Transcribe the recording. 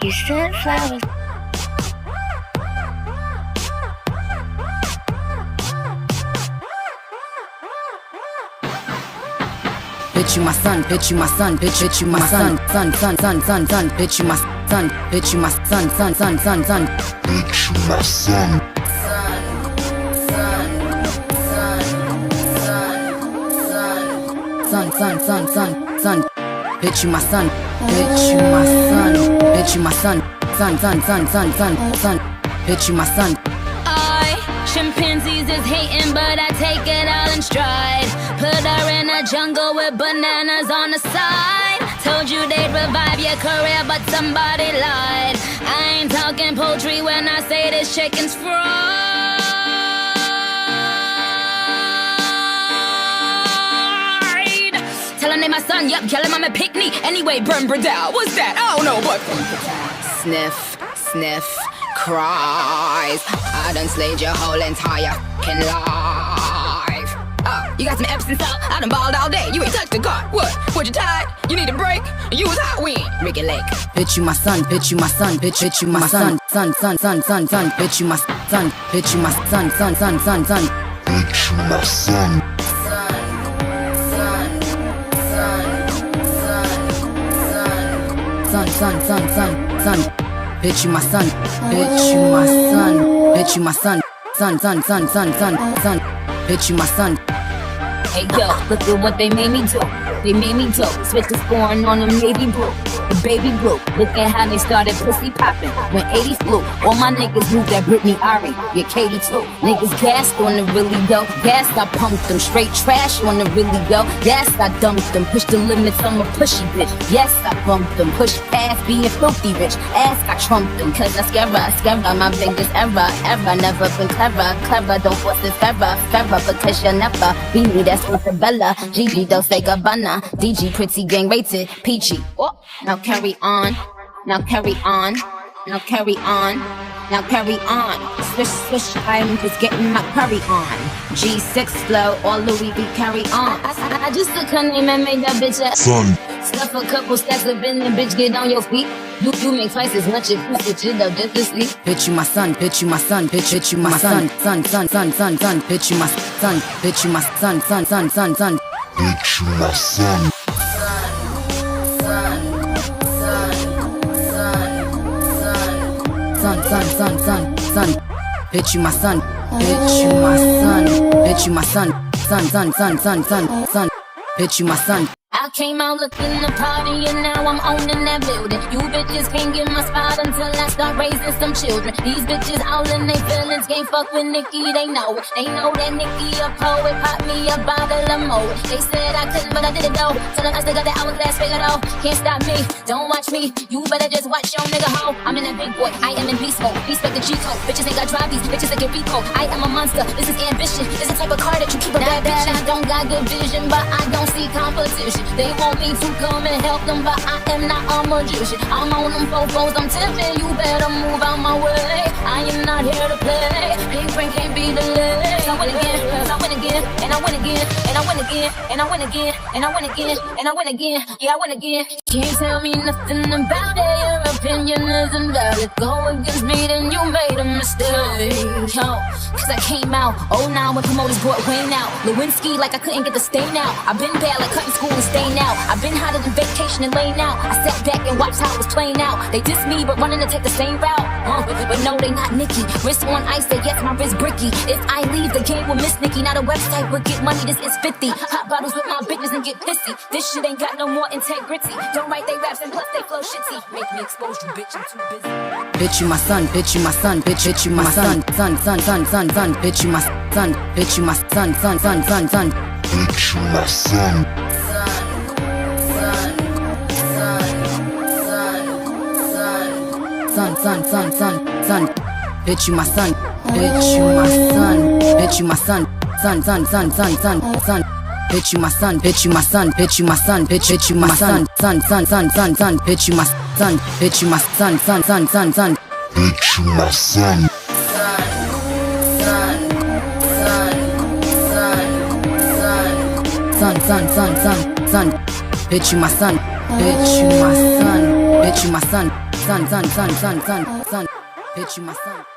You sent flowers. Bitch, you my son, bitch, you my son, bitch, you my son, son, bitch, you my son, bitch, you my son, bitch, you my son. Son, bitch, you my son, bitch, you my son, bitch, you my son, son, bitch, you my son. Chimpanzees is hating, but I take it all in stride. Put her in a jungle with bananas on the side. Told you they'd revive your career, but somebody lied. I ain't talking poultry when I say this chicken's fried. Tell him they my son, yup, kill him, I'm a picnic. Anyway, 𝓲𝓸𝓷'𝓽, what's that? I don't know, but sniff, sniff, cries. I done slayed your whole entire f***ing life. Oh, you got some Epsom salt? I done balled all day. You ain't touched a car. What you tired? You need a break? You was hot wind. Ricky Lake. Bitch, you my son, bitch, you my son, bitch, you my son, son, bitch, you my son, bitch, you my son, bitch, you my son. Son, bitch, you my son, bitch, you my son, bitch, you my son, son, bitch, you my son. Hey yo, look at what they made me do. They made me do. Switch the scoring on them navy blue. The baby blue. Look at how they started pussy popping. When 80s flew, all my niggas moved that Britney Ari. Yeah, Katie too. Niggas gassed on the really yo. Gas, I pumped them. Straight trash on the really yo. Gas, I dumped them. Push the limits, I'm a pushy bitch. Yes, I bumped them. Push past being filthy rich. Ask, I trumped them. Cause I scare my biggest ever. Never been clever. Don't force this forever. Because you'll never be me. That's Isabella. GG, don't say Gabbana. DG, pretty gang rated. Peachy. Oh. Now carry on, now carry on, now carry on, now carry on. Swish, I'm just getting my curry on. G6 flow, all Louis V carry on. I just took her name and made that bitch a son. Stuff a couple stacks up in the bitch, get on your feet. You make twice as much if you switch it up just to sleep. Bitch, you my son, bitch, you my son, bitch, you my son, son, bitch, you my son, bitch, you my son, bitch, you my son. Son, bitch, you my son, bitch, you my son, bitch, you my son, son, bitch, you my son. I came out looking the party and now I'm owning that building. You bitches can't get my spot until I start raising some children. These bitches all in they feelings, can't fuck with Nicki, they know it. They know that Nicki a poet, pop me a bottle of Moe. They said I couldn't, but I did it though. Told them I still got that hourglass figure though. Can't stop me, don't watch me. You better just watch your nigga hoe. I'm in that big boy, I am in beast mode. Respect the G-code, bitches ain't got drive-bys, bitches that get Rico. I am a monster, this is ambition. This is the type of car that you keep a bad bitch. I don't got good vision, but I don't see competition. They want me to come and help them, but I am not a magician. I'm on them fofos, I'm tipping. You better move out my way. I am not here to play. Big brain can't be delayed. I win again, I win again, and I win again, and I win again, and I win again, and I win again, and I win again. Yeah, I win again. Can't tell me nothing about it. Your opinion isn't valid. Go against me, then you made a mistake. Yo, cause I came out 09 when promoters brought Wayne out. Lewinsky like I couldn't get the stain out. I've been bad like cutting school and staying out. I've been hotter than vacation and laying out. I sat back and watched how it was playing out. They diss me but running to take the same route. But no, they not Nicki. Wrist on ice, they yes, my wrist bricky. If I leave, the game will miss Nicki. Not a website would get money, this is 50. Hot bottles with my bitches and get pissy. This shit ain't got no more integrity. Don't write they raps and plus they flow shitty. Make me expose you, bitch, I'm too busy. Bitch, you my son, bitch, you my son, bitch, you my son, son, bitch, you my son, bitch, you my son, bitch, you my son. Son, bitch, you my son, bitch, you my son, bitch, you my son, son, bitch, you my son, bitch, you my son, bitch, you my son, bitch, you my son, son, bitch, you my son, bitch, you my son, bitch, you my son. Son, bitch, you my son, bitch, you my son, bitch, you my son. son, son, son, son, son, son. Bitch, you my son.